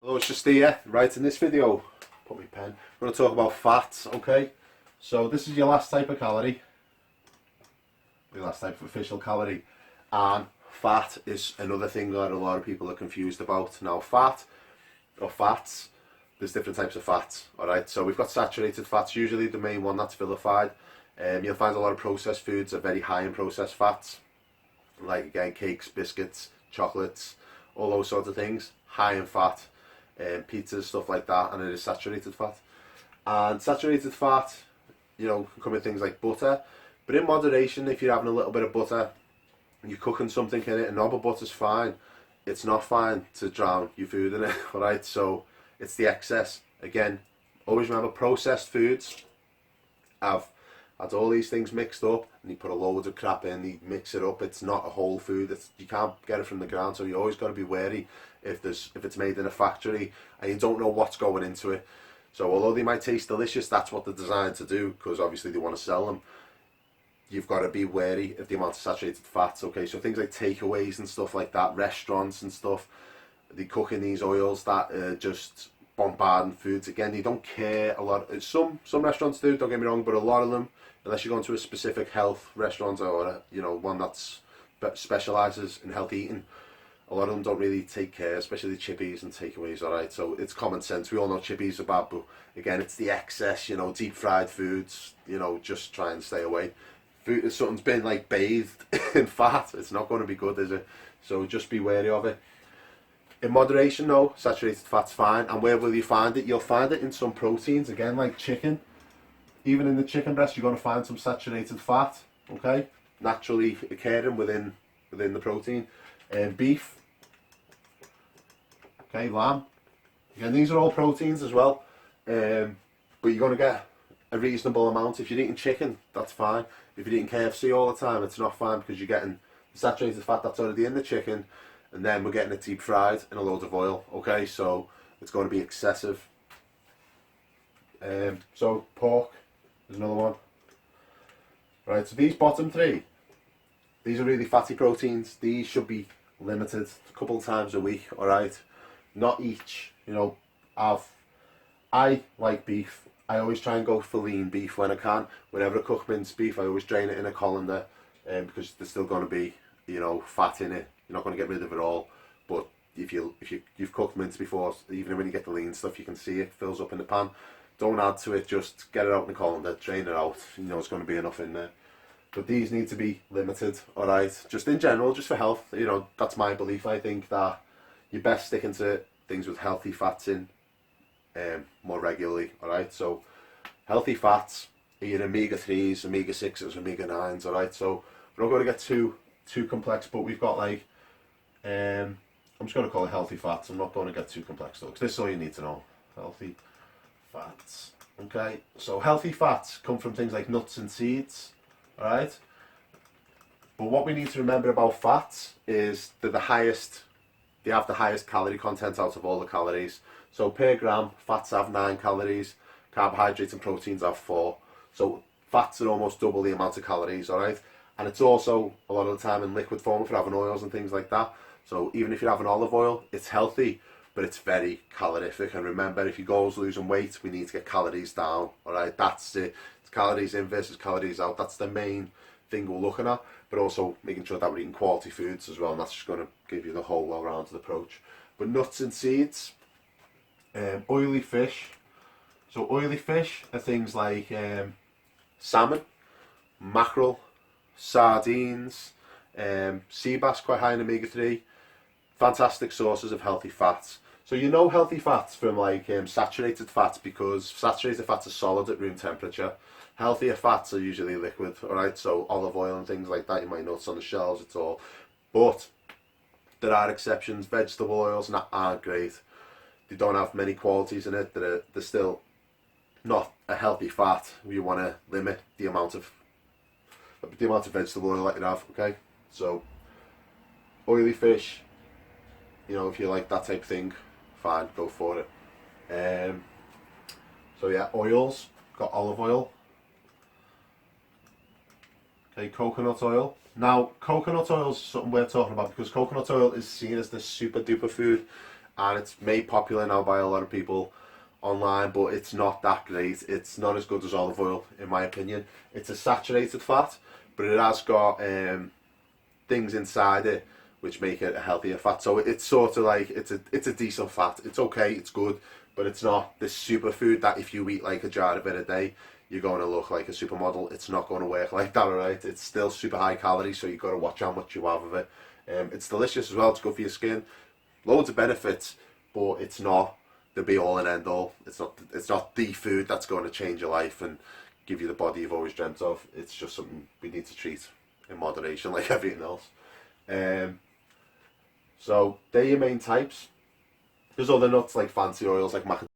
Hello, it's just here. Right, in this video, put my pen, I'm going to talk about fats, okay? So this is your last type of calorie, your last type of official calorie, and fat is another thing that a lot of people are confused about. Now fat, or fats, there's different types of fats, alright? So we've got saturated fats, usually the main one that's vilified. You'll find a lot of processed foods are very high in processed fats, like again cakes, biscuits, chocolates, all those sorts of things, high in fat. Pizzas, stuff like that, and it is saturated fat. And saturated fat, you know, can come in things like butter, but in moderation. If you're having a little bit of butter, you're cooking something in it, a knob of butter's fine. It's not fine to drown your food in it, alright? So it's the excess. Again, always remember processed foods have had all these things mixed up, and you put a load of crap in, you mix it up. It's not a whole food. You can't get it from the ground, so you always got to be wary if it's made in a factory and you don't know what's going into it. So although they might taste delicious, that's what they're designed to do, because obviously they want to sell them. You've got to be wary of the amount of saturated fats. Okay, so things like takeaways and stuff like that, restaurants and stuff, they cook in these oils that are just bombarding foods. Again, they don't care a lot. Some restaurants do, don't get me wrong, but a lot of them, unless you're going to a specific health restaurant or one that's specialises in health eating, a lot of them don't really take care, especially the chippies and takeaways, alright? So it's common sense. We all know chippies are bad, but again, it's the excess, deep fried foods, just try and stay away. Food, if something's been like bathed in fat, it's not going to be good, is it? So just be wary of it. In moderation though, saturated fat's fine. And where will you find it? You'll find it in some proteins, again, like chicken. Even in the chicken breast, you're going to find some saturated fat, okay? Naturally occurring within the protein. Beef, okay, lamb. Again, these are all proteins as well. But you're going to get a reasonable amount. If you're eating chicken, that's fine. If you're eating KFC all the time, it's not fine, because you're getting the saturated fat that's already in the chicken, and then we're getting it deep fried in a load of oil, okay? So it's going to be excessive. So pork is another one. Right, so these bottom three, these are really fatty proteins. These should be limited a couple of times a week, alright? Not each, I like beef. I always try and go for lean beef when I can. Whenever I cook minced beef, I always drain it in a colander, because there's still going to be, fat in it. You're not going to get rid of it all, but if you've cooked mince before, even when you get the lean stuff, you can see it fills up in the pan. Don't add to it, just get it out in the colander, drain it out. It's going to be enough in there. But these need to be limited, alright? Just in general, just for health, that's my belief. I think that you're best sticking to things with healthy fats in more regularly, alright? So healthy fats are your omega-3s, omega-6s, omega-9s, alright? So we're not going to get too complex, but we've got like, I'm just going to call it healthy fats. I'm not going to get too complex though, because this is all you need to know. Healthy fats, okay? So healthy fats come from things like nuts and seeds, alright? But what we need to remember about fats is that they have the highest calorie content out of all the calories. So per gram, fats have 9 calories, carbohydrates and proteins have 4. So fats are almost double the amount of calories, alright? And it's also a lot of the time in liquid form if you're having oils and things like that. So even if you're having olive oil, it's healthy, but it's very calorific. And remember, if your goal is losing weight, we need to get calories down, alright? That's it. It's calories in versus calories out. That's the main thing we're looking at, but also making sure that we're eating quality foods as well, and that's just going to give you the whole well-rounded approach. But nuts and seeds, oily fish. So oily fish are things like salmon, mackerel, sardines, sea bass, quite high in omega-3. Fantastic sources of healthy fats. So healthy fats from like saturated fats, because saturated fats are solid at room temperature. Healthier fats are usually liquid, alright? So olive oil and things like that, you might notice on the shelves, it's all. But there are exceptions. Vegetable oils aren't great. They don't have many qualities in it. They're still not a healthy fat. You want to limit the amount of vegetable oil that you have, okay? So oily fish, if you like that type of thing, fine, go for it. So yeah, oils, got olive oil, okay, coconut oil. Now, coconut oil is something we're talking about, because coconut oil is seen as the super duper food, and it's made popular now by a lot of people online, but it's not that great. It's not as good as olive oil, in my opinion. It's a saturated fat, but it has got things inside it which make it a healthier fat. So it's sort of like it's a decent fat. It's okay, it's good, but it's not this superfood that if you eat like a jar of it a day, you're going to look like a supermodel. It's not going to work like that, alright? It's still super high calories, so you've got to watch how much you have of it. It's delicious as well. It's good for your skin. Loads of benefits, but it's not the be all and end all. It's not the food that's going to change your life and give you the body you've always dreamt of. It's just something we need to treat in moderation, like everything else. So they're your main types. There's other nuts like fancy oils like macadamia